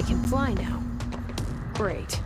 can fly now. Great.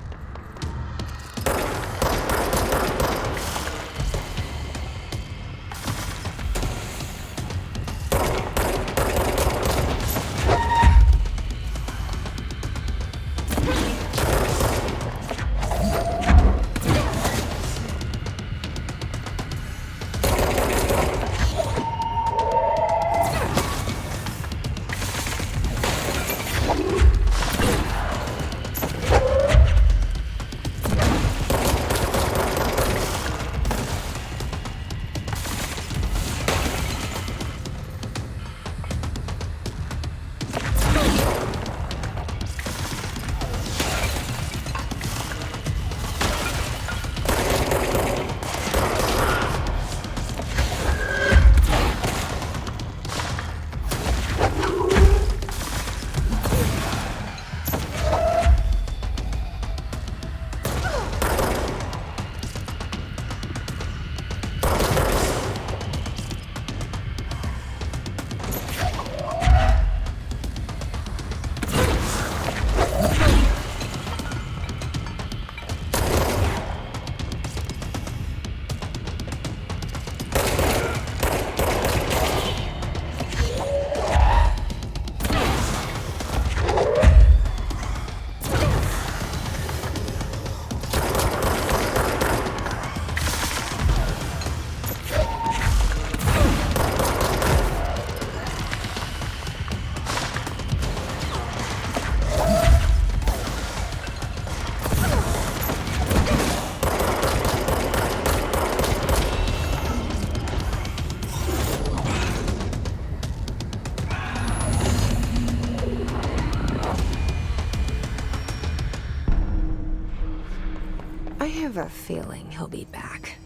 I have a feeling he'll be back.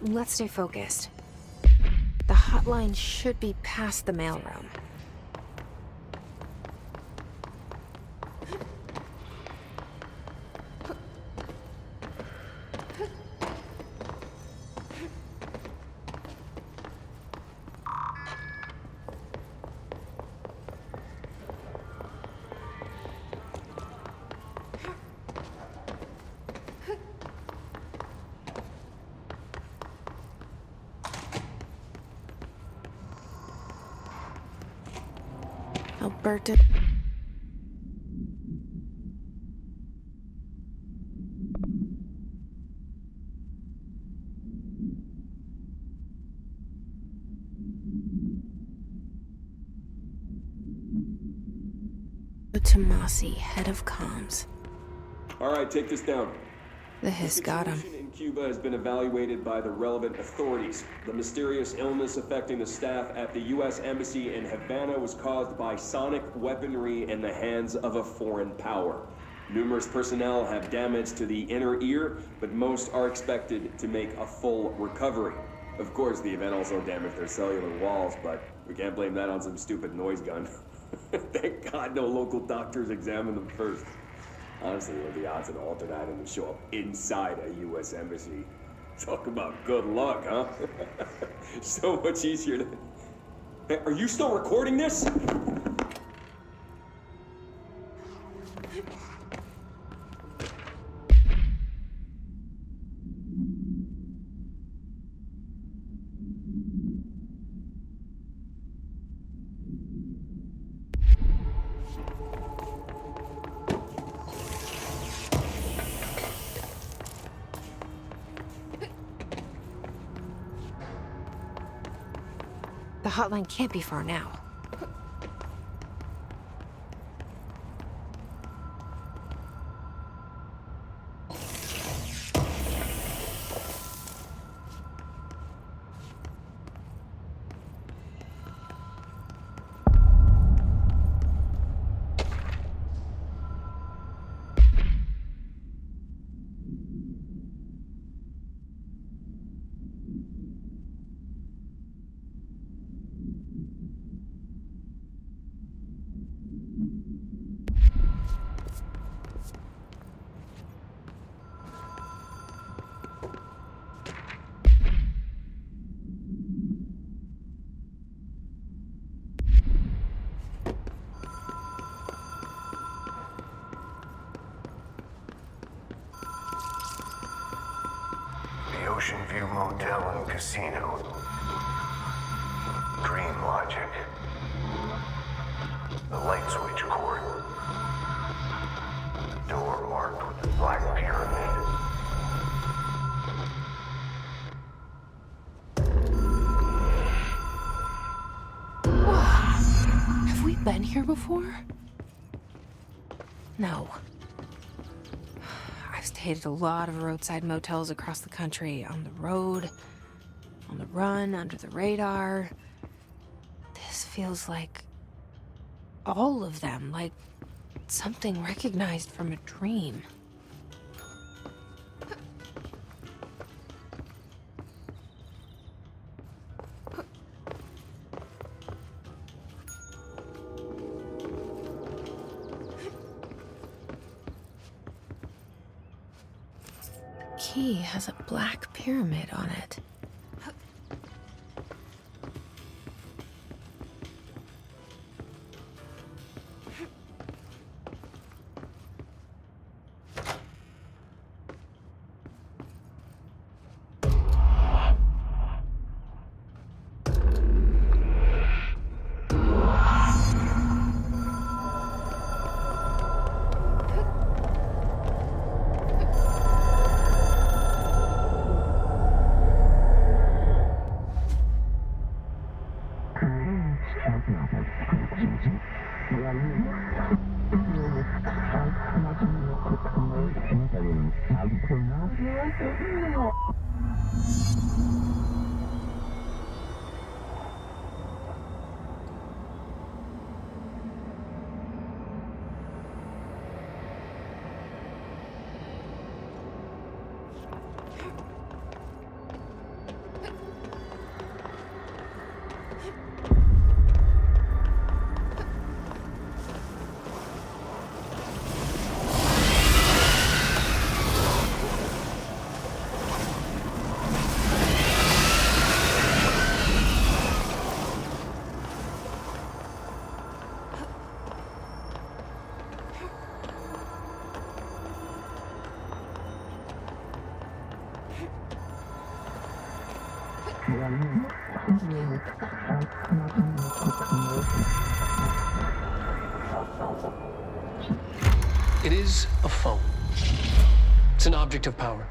Let's stay focused. The hotline should be past the mailroom. Alberta. Tomasi, head of comms. All right, take this down. The Hiss got him. The situation in Cuba has been evaluated by the relevant authorities. The mysterious illness affecting the staff at the U.S. Embassy in Havana was caused by sonic weaponry in the hands of a foreign power. Numerous personnel have damage to the inner ear, but most are expected to make a full recovery. Of course, the event also damaged their cellular walls, but we can't blame that on some stupid noise gun. Thank God no local doctors examined them first. Honestly, what are the odds an alternate item would show up inside a U.S. embassy? Talk about good luck, huh? So much easier to... Hey, are you still recording this? The hotline can't be far now. motel and casino. Dream logic. The light switch cord. The door marked with the Black Pyramid. Have we been here before? No. I've stayed at a lot of roadside motels across the country, on the road, on the run, under the radar. This feels like all of them, like something recognized from a dream. The key has a black pyramid on it. It is a phone. It's an object of power.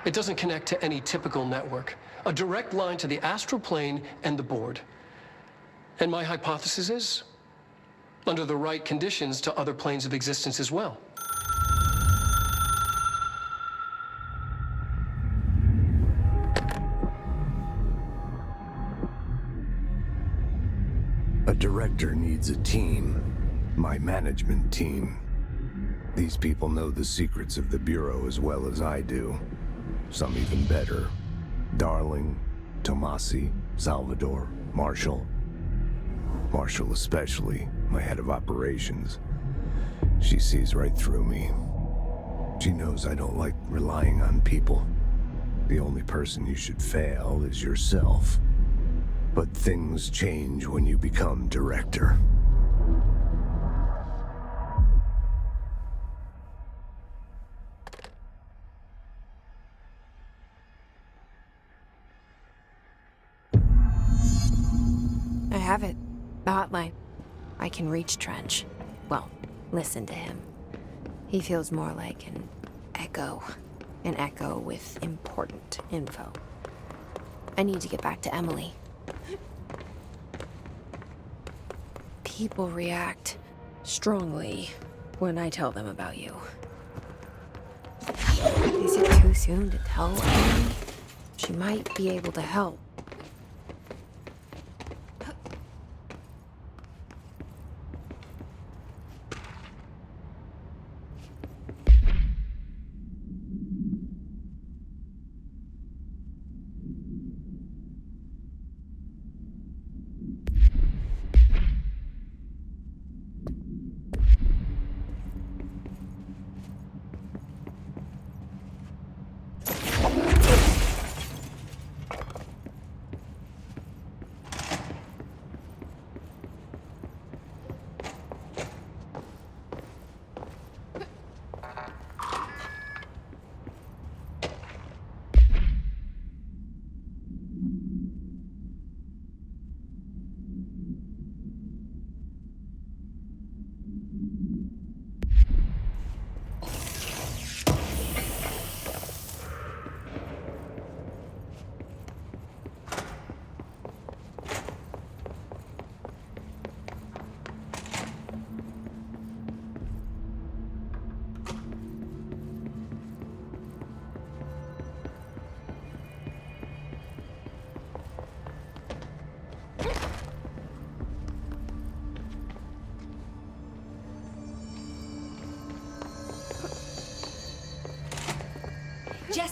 It doesn't connect to any typical network. A direct line to the astral plane and the board. And my hypothesis is, under the right conditions, to other planes of existence as well. A director needs a team. My management team. These people know the secrets of the Bureau as well as I do. Some even better. Darling, Tomasi, Salvador, Marshall. Marshall especially, my head of operations. She sees right through me. She knows I don't like relying on people. The only person you should fail is yourself. But things change when you become director. I have it. The hotline. I can reach Trench. Well, listen to him. He feels more like an echo. An echo with important info. I need to get back to Emily. People react strongly when I tell them about you. Is it too soon to tell Emily? She might be able to help.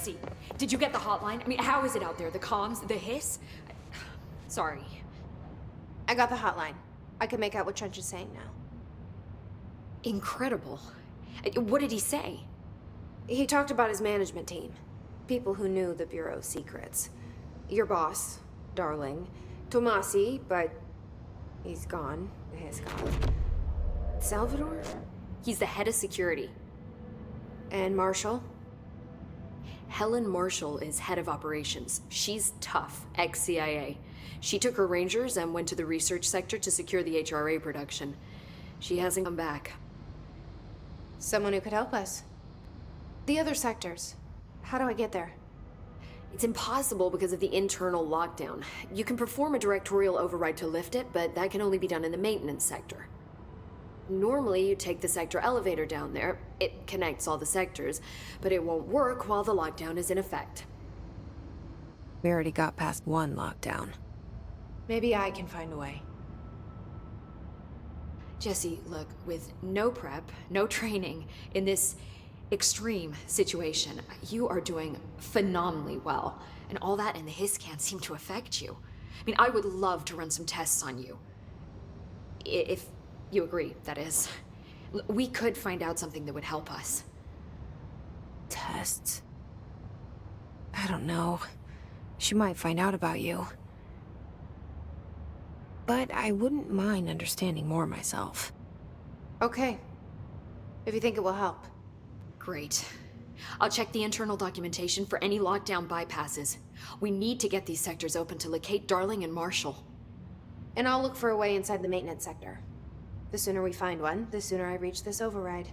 Jesse, did you get the hotline? I mean, how is it out there? The comms, the hiss? Sorry. I got the hotline. I can make out what Trench is saying now. Incredible. What did he say? He talked about his management team. People who knew the Bureau's secrets. Your boss, Darling. Tomasi, but he's gone. He's gone. Salvador? He's the head of security. And Marshall? Helen Marshall is head of operations. She's tough, ex-CIA. She took her Rangers and went to the research sector to secure the HRA production. She hasn't come back. Someone who could help us. The other sectors. How do I get there? It's impossible because of the internal lockdown. You can perform a directorial override to lift it, but that can only be done in the maintenance sector. Normally, you take the sector elevator down there. It connects all the sectors, but it won't work while the lockdown is in effect. We already got past one lockdown. Maybe I can find a way. Jesse, look, with no prep, no training, in this extreme situation, you are doing phenomenally well. And all that and the hiss can't seem to affect you. I mean, I would love to run some tests on you. If you agree, that is. We could find out something that would help us. Tests? I don't know. She might find out about you. But I wouldn't mind understanding more myself. Okay. If you think it will help. Great. I'll check the internal documentation for any lockdown bypasses. We need to get these sectors open to locate Darling and Marshall. And I'll look for a way inside the maintenance sector. The sooner we find one, the sooner I reach this override.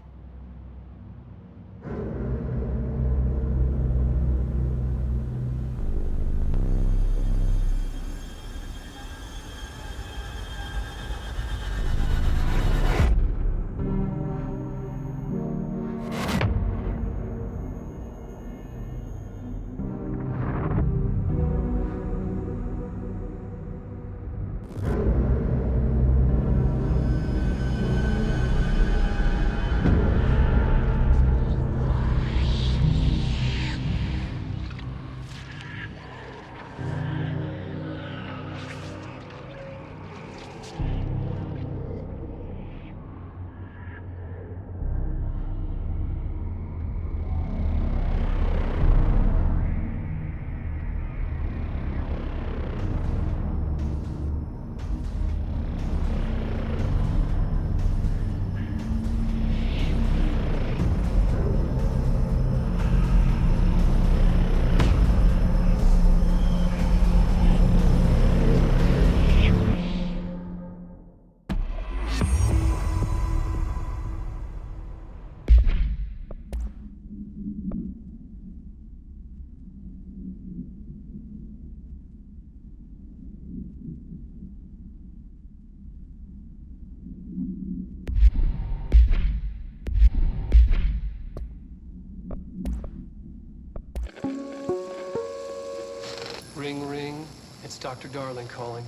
Ring, ring. It's Dr. Darling calling.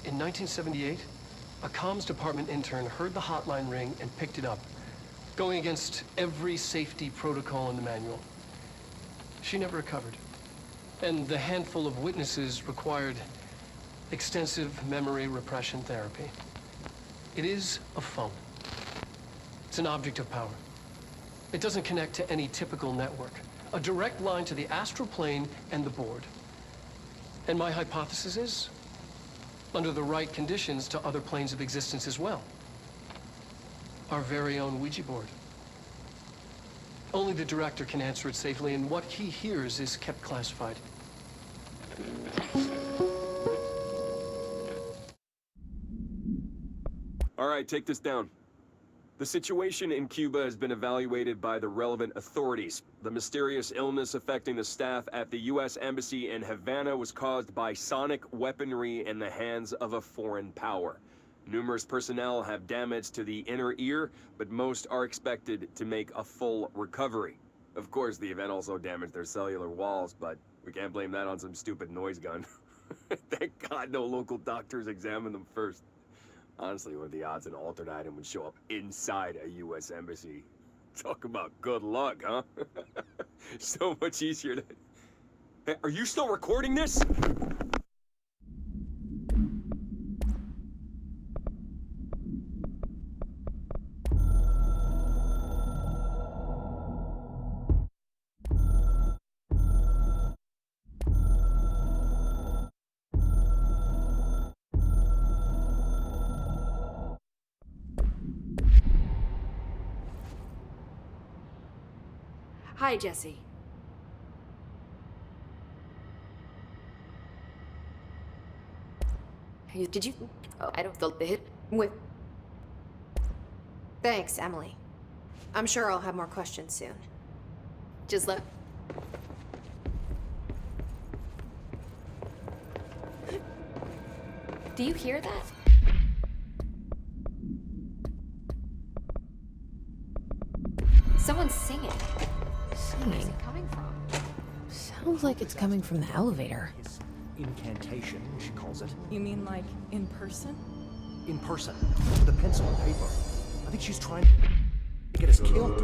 In 1978, a comms department intern heard the hotline ring and picked it up, going against every safety protocol in the manual. She never recovered. And the handful of witnesses required extensive memory repression therapy. It is a phone. It's an object of power. It doesn't connect to any typical network. A direct line to the astral plane and the board. And my hypothesis is, under the right conditions, to other planes of existence as well. Our very own Ouija board. Only the director can answer it safely, and what he hears is kept classified. All right, take this down. The situation in Cuba has been evaluated by the relevant authorities. The mysterious illness affecting the staff at the U.S. Embassy in Havana was caused by sonic weaponry in the hands of a foreign power. Numerous personnel have damage to the inner ear, but most are expected to make a full recovery. Of course, the event also damaged their cellular walls, but we can't blame that on some stupid noise gun. Thank God no local doctors examined them first. Honestly, what are the odds an altered item would show up inside a U.S. embassy? Talk about good luck, huh? So much easier to... Hey, are you still recording this? Hi, Jesse. Did you... Oh, I don't feel the hit. With... Thanks, Emily. I'm sure I'll have more questions soon. Just let... Do you hear that? Someone's singing. Where's Singing? it coming from? Sounds like it's coming from the elevator. His incantation, she calls it. You mean like in person? In person, with a pencil and paper. I think she's trying to get us killed.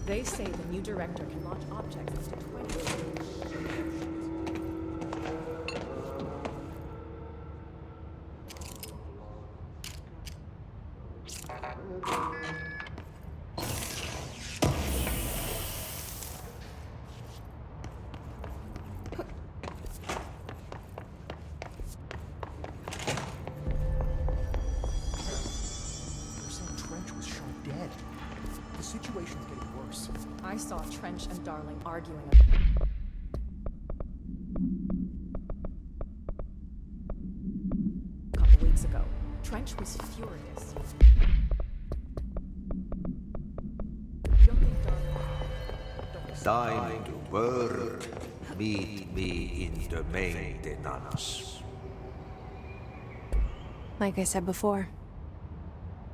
They say the new director can launch objects up to 20. They're saying Trench was shot dead. The situation's getting worse. I saw Trench and Darling arguing. A couple weeks ago, Trench was furious. You don't think Darling... Time to work. Meet me in the maintenance. Like I said before,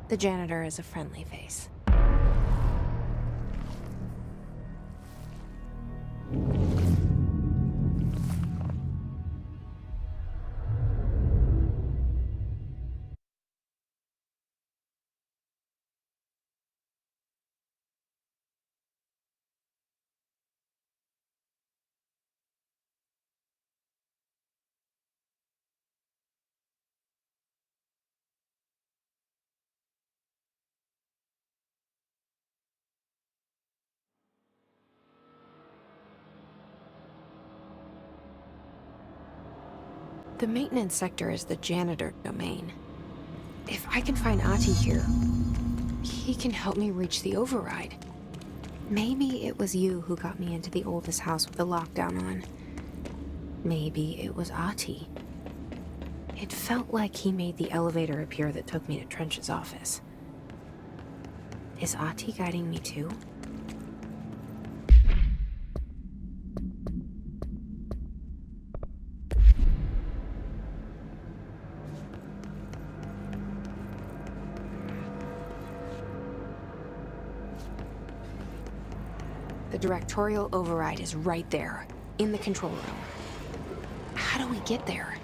the janitor is a friendly face. The maintenance sector is the janitor domain. If I can find Ahti here, he can help me reach the override. Maybe it was you who got me into the oldest house with the lockdown on. Maybe it was Ahti. It felt like he made the elevator appear that took me to Trench's office. Is Ahti guiding me too? The directorial override is right there, in the control room. How do we get there?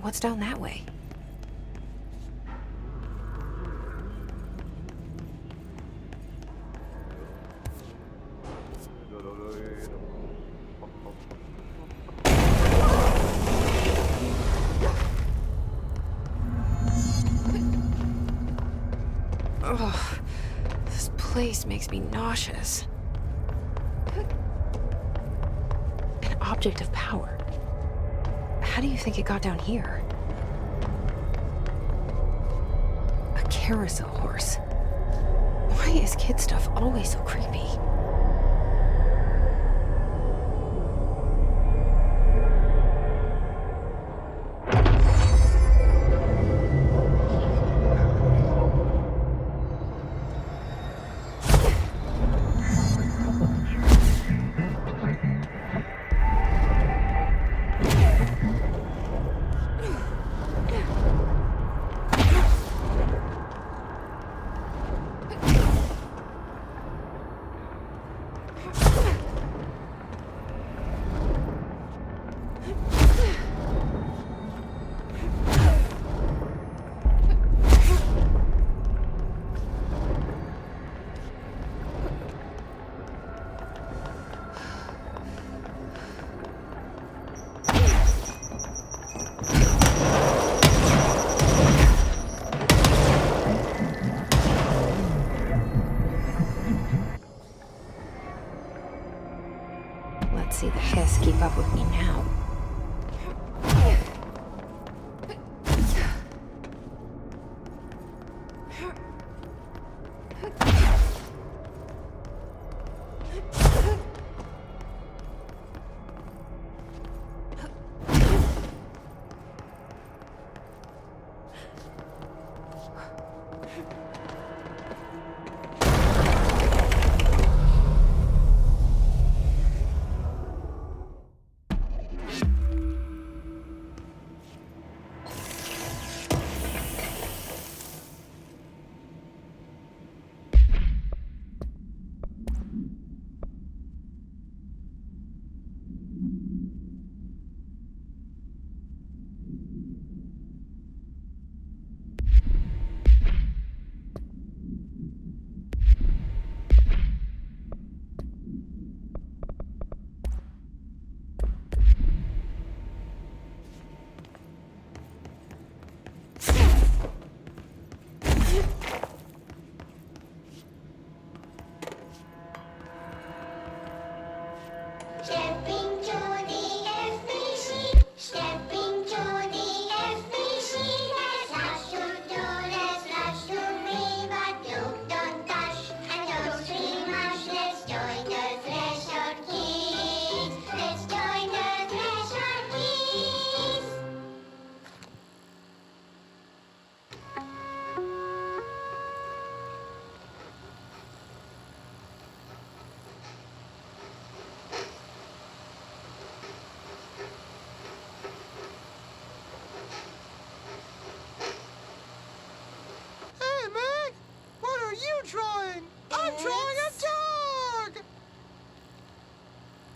What's down that way? Ugh, this place makes me nauseous. An object of power. How do you think it got down here? A carousel horse. Why is kid stuff always so creepy? Let's see the Hiss keep up with me now.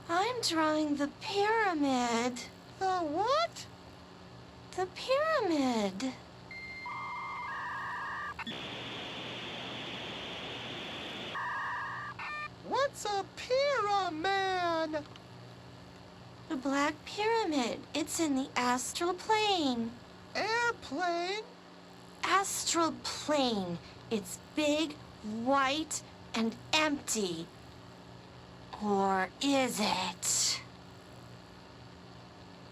I'm drawing the pyramid. The what? The pyramid. What's a pyramid? The Black Pyramid. It's in the astral plane. Airplane? Astral plane. It's big, white, and empty. Or is it?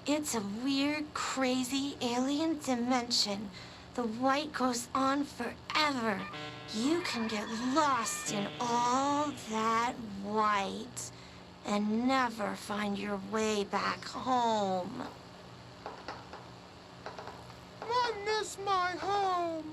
It's a weird, crazy alien dimension. The white goes on forever. You can get lost in all that white and never find your way back home. I miss my home.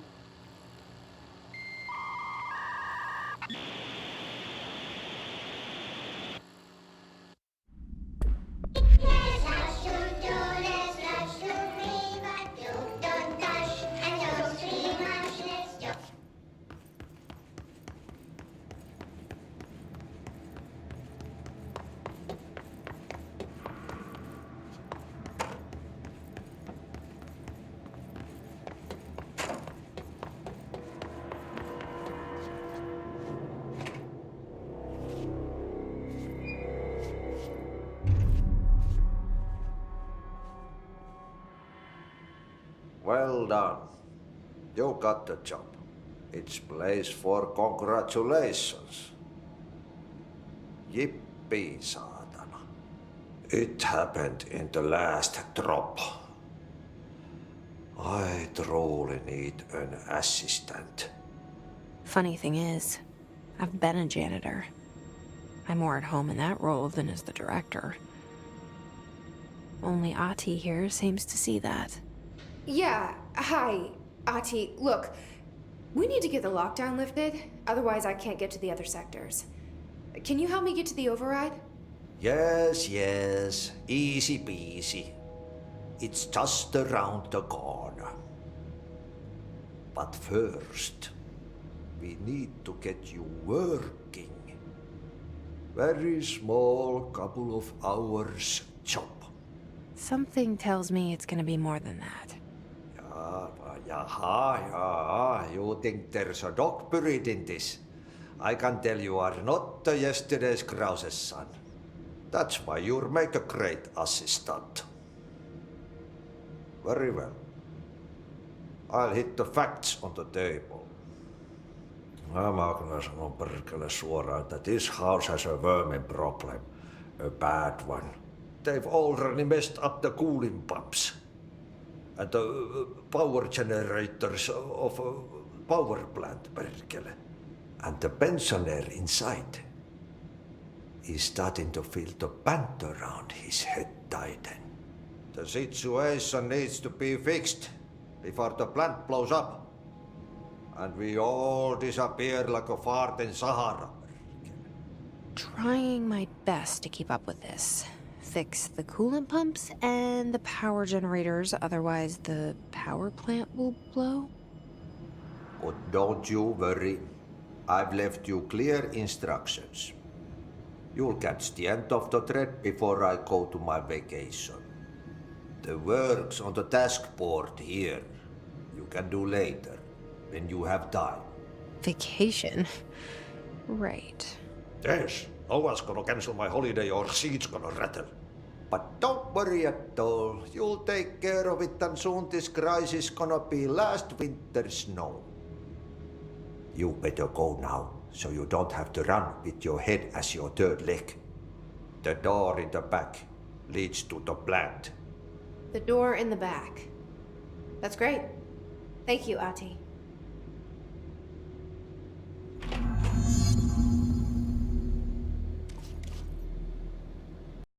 Well done. You got the job. It's place for congratulations. Yippee, saatana. It happened in the last drop. I truly need an assistant. Funny thing is, I've been a janitor. I'm more at home in that role than as the director. Only Ahti here seems to see that. Yeah, hi, Ahti. Look, we need to get the lockdown lifted, otherwise I can't get to the other sectors. Can you help me get to the override? Yes, yes. Easy peasy. It's just around the corner. But first, we need to get you working. Very small, couple of hours job. Something tells me it's gonna be more than that. Yeah. You think there's a dog buried in this? I can tell you are not yesterday's Krause's son. That's why you'll make a great assistant. Very well. I'll hit the facts on the table. Mä kyllä sanon perkele suoraan, että this house has a vermin problem. A bad one. They've already messed up the cooling pumps. And the power generators of a power plant, perkele. And the pensioner inside is starting to feel the band around his head tighten. The situation needs to be fixed before the plant blows up. And we all disappear like a fart in Sahara. Trying my best to keep up with this. Fix the coolant pumps and the power generators, otherwise the power plant will blow. But don't you worry. I've left you clear instructions. You'll catch the end of the thread before I go to my vacation. The work's on the task board here. You can do later, when you have time. Vacation? Right. Yes, no one's gonna cancel my holiday or seat's gonna rattle. But don't worry at all. You'll take care of it and soon this crisis gonna be last winter's snow. You better go now, so you don't have to run with your head as your third leg. The door in the back leads to the plant. The door in the back. That's great. Thank you, Ahti.